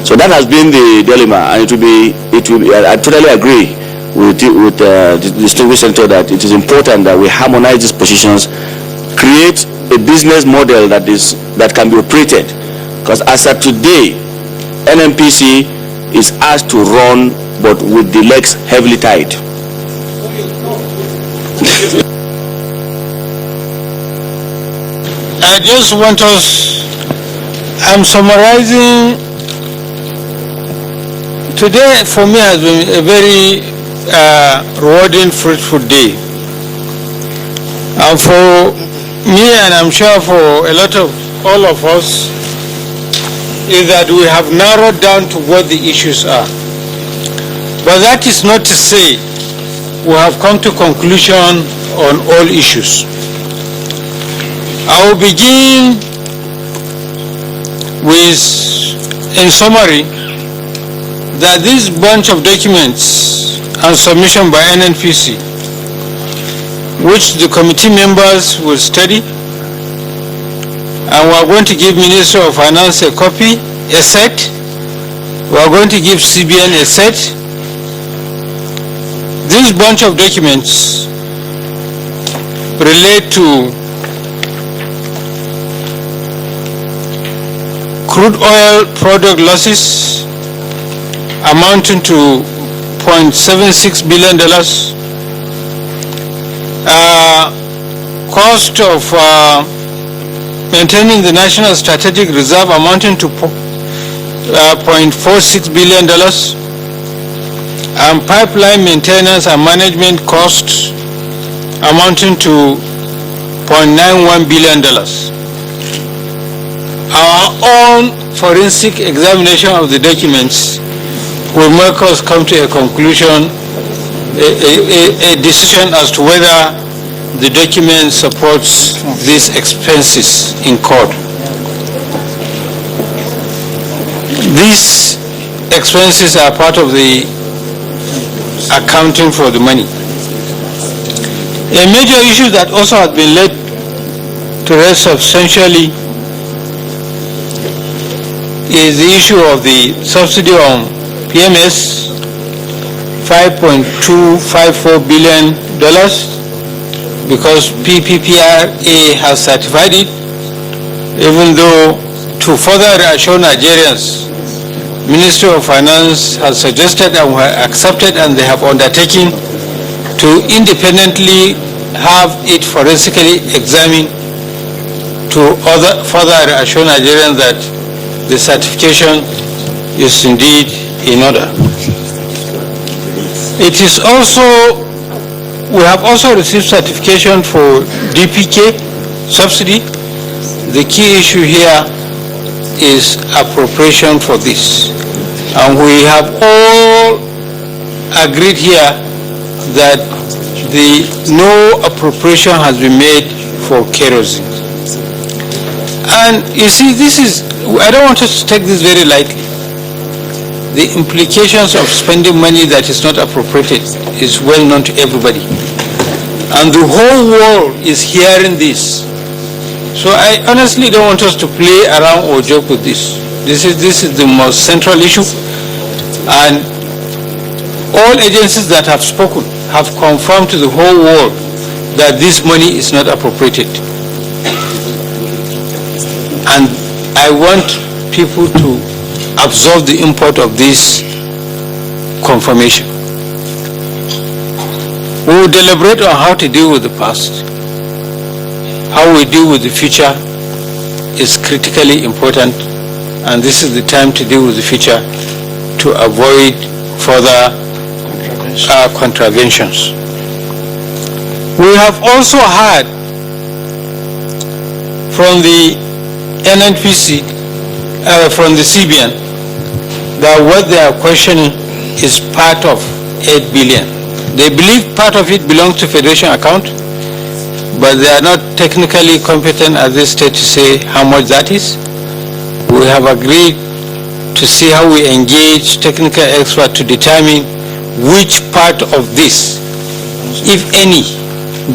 So that has been the dilemma, and I totally agree with the distinguished senator that it is important that we harmonize these positions, create a business model that can be operated, because as of today, NNPC is asked to run, but with the legs heavily tied. I just want us, I'm summarizing. Today for me has been a very rewarding, fruitful day. And for me, and I'm sure for a lot of all of us, is that we have narrowed down to what the issues are. But that is not to say we have come to conclusion on all issues. I will begin with, in summary, that this bunch of documents and submission by NNPC, which the committee members will study, and we are going to give Minister of Finance a copy, a set. We are going to give CBN a set. This bunch of documents relate to crude oil product losses amounting to $0.76 billion, cost of maintaining the national strategic reserve amounting to $0.46 billion, and pipeline maintenance and management costs amounting to $0.91 billion. Our own forensic examination of the documents will make us come to a conclusion, a decision as to whether the document supports these expenses incurred. These expenses are part of the accounting for the money. A major issue that also has been laid to rest substantially is the issue of the subsidy on PMS, $5.254 billion, because PPPRA has certified it, even though to further reassure Nigerians, Ministry of Finance has suggested and were accepted, and they have undertaken to independently have it forensically examined to further reassure Nigerians that the certification is indeed in order. It is also, we have also received certification for DPK subsidy. The key issue here is appropriation for this. And we have all agreed here that no appropriation has been made for kerosene. And you see, I don't want us to take this very lightly. The implications of spending money that is not appropriated is well known to everybody. And the whole world is hearing this. So I honestly don't want us to play around or joke with this. This is the most central issue. And all agencies that have spoken have confirmed to the whole world that this money is not appropriated. And I want people to absorb the import of this confirmation. We will deliberate on how to deal with the past. How we deal with the future is critically important, and this is the time to deal with the future to avoid further contraventions. We have also heard from the NNPC, from the CBN, that what they are questioning is part of 8 billion. They believe part of it belongs to Federation account, but they are not technically competent at this stage to say how much that is. We have agreed to see how we engage technical experts to determine which part of this, if any,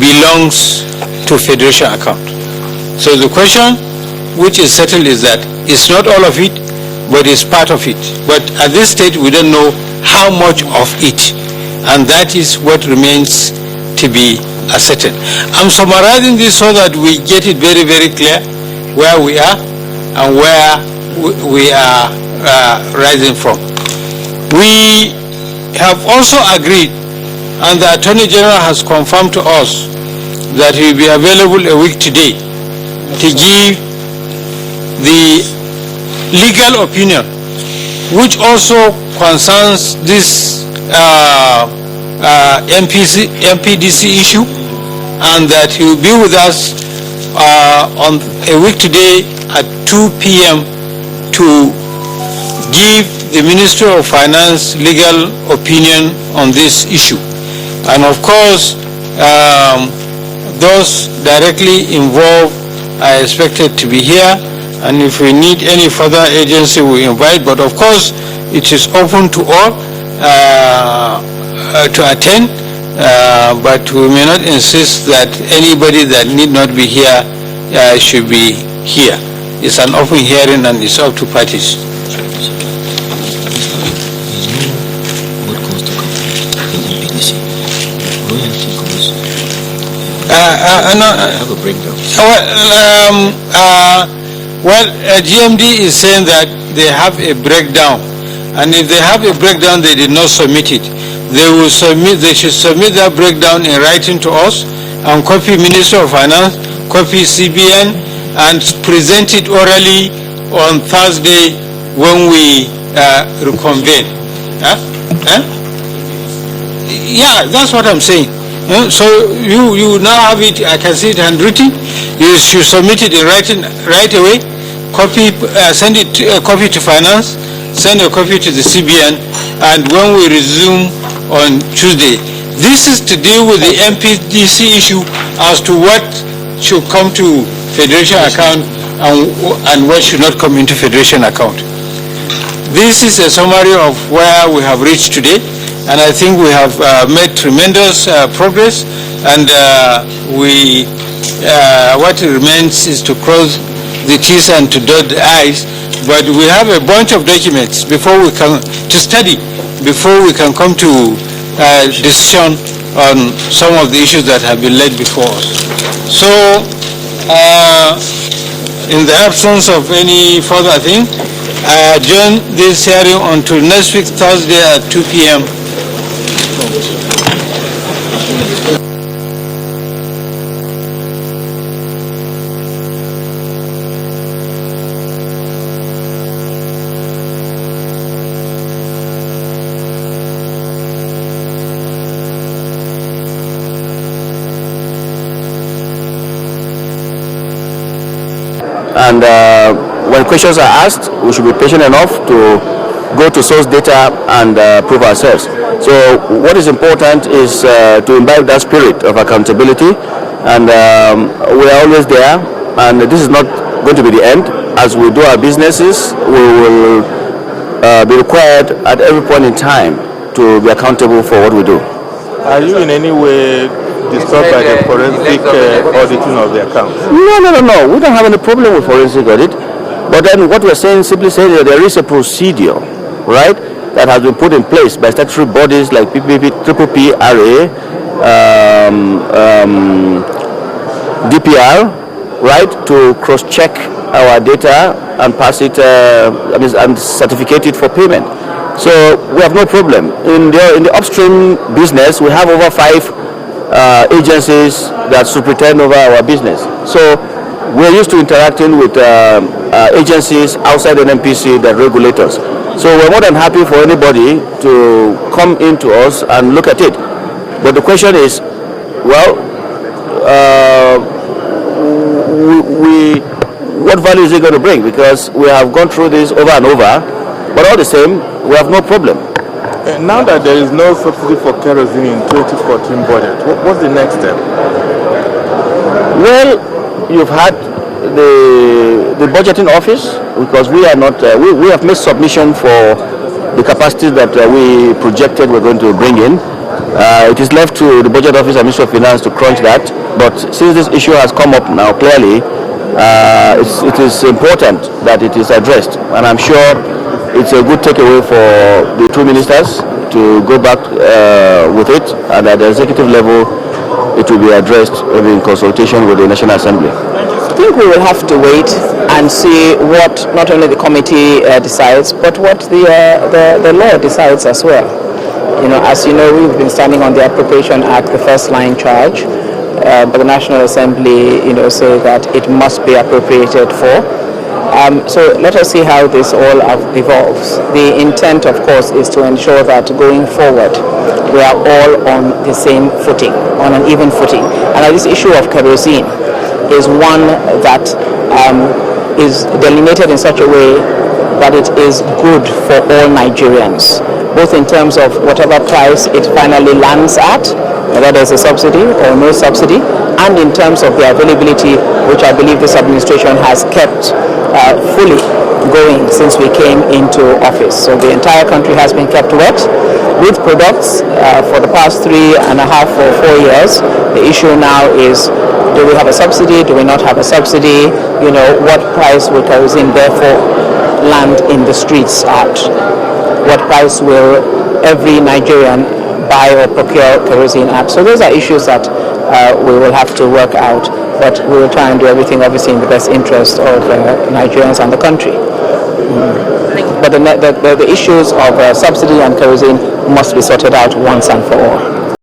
belongs to Federation account. So the question which is settled is that it's not all of it, but it's part of it. But at this stage, we don't know how much of it, and that is what remains to be ascertained. I'm summarizing this so that we get it very, very clear where we are and where we are rising from. We have also agreed, and the Attorney General has confirmed to us that he will be available a week today to give the legal opinion, which also concerns this NPDC issue, and that he will be with us on a week today at 2 p.m. to give the Ministry of Finance legal opinion on this issue. And of course, those directly involved are expected to be here, and if we need any further agency, we invite. But of course, it is open to all to attend, but we may not insist that anybody that need not be here should be here. It's an open hearing and it's up to parties. Have a breakdown. GMD is saying that they have a breakdown, and if they have a breakdown, they did not submit it. They should submit that breakdown in writing to us, and copy Ministry of Finance, copy CBN, and present it orally on Thursday when we reconvene. Yeah, that's what I'm saying. So you now have it. I can see it handwritten. You should submit it in writing right away. Copy, send it a copy to Finance, send a copy to the CBN, and when we resume on Tuesday, this is to deal with the NPDC issue as to what should come to Federation account and what should not come into Federation account. This is a summary of where we have reached today, and I think we have made tremendous progress, and what remains is to cross the T's and to dot the I's, but we have a bunch of documents before we can to study before we can come to decision on some of the issues that have been laid before us. So, in the absence of any further thing, I adjourn this hearing until next week, Thursday at 2 p.m. And when questions are asked, we should be patient enough to go to source data and prove ourselves. So what is important is to imbibe that spirit of accountability, and we are always there, and this is not going to be the end. As we do our businesses, we will be required at every point in time to be accountable for what we do. Are you in any way disturbed by the forensic auditing of the accounts? No. We don't have any problem with forensic audit. But then what we're saying, simply saying that there is a procedure, right, that has been put in place by statutory bodies like PPPRA, DPR, right, to cross-check our data and pass it, and certificate it for payment. So we have no problem. In the upstream business, we have over 5 agencies that superintend over our business. So we're used to interacting with agencies outside NNPC that regulate us. So we're more than happy for anybody to come into us and look at it. But the question is, well, what value is it going to bring? Because we have gone through this over and over, but all the same, we have no problem. Now that there is no subsidy for kerosene in 2014 budget, what's the next step? Well, you've had the budgeting office, because we are not, we have made submission for the capacity that we projected we're going to bring in. It is left to the budget office and Ministry of Finance to crunch that. But since this issue has come up now clearly, it is important that it is addressed, and I'm sure it's a good takeaway for the two ministers to go back with it, and at the executive level, it will be addressed in consultation with the National Assembly. I think we will have to wait and see what not only the committee decides, but what the law decides as well. You know, as you know, we've been standing on the Appropriation Act, the first line charge, but the National Assembly, say that it must be appropriated for. So let us see how this all evolves. The intent, of course, is to ensure that going forward, we are all on the same footing, on an even footing. And this issue of kerosene is one that is delineated in such a way that it is good for all Nigerians, both in terms of whatever price it finally lands at, whether there's a subsidy or no subsidy, and in terms of the availability, which I believe this administration has kept fully going since we came into office. So the entire country has been kept wet with products for the past 3.5 or 4 years. The issue now is, do we have a subsidy? Do we not have a subsidy? What price will kerosene therefore land in the streets at? What price will every Nigerian buy or procure kerosene at? So those are issues that we will have to work out, but we will try and do everything obviously in the best interest of Nigerians and the country. But the issues of subsidy and kerosene must be sorted out once and for all.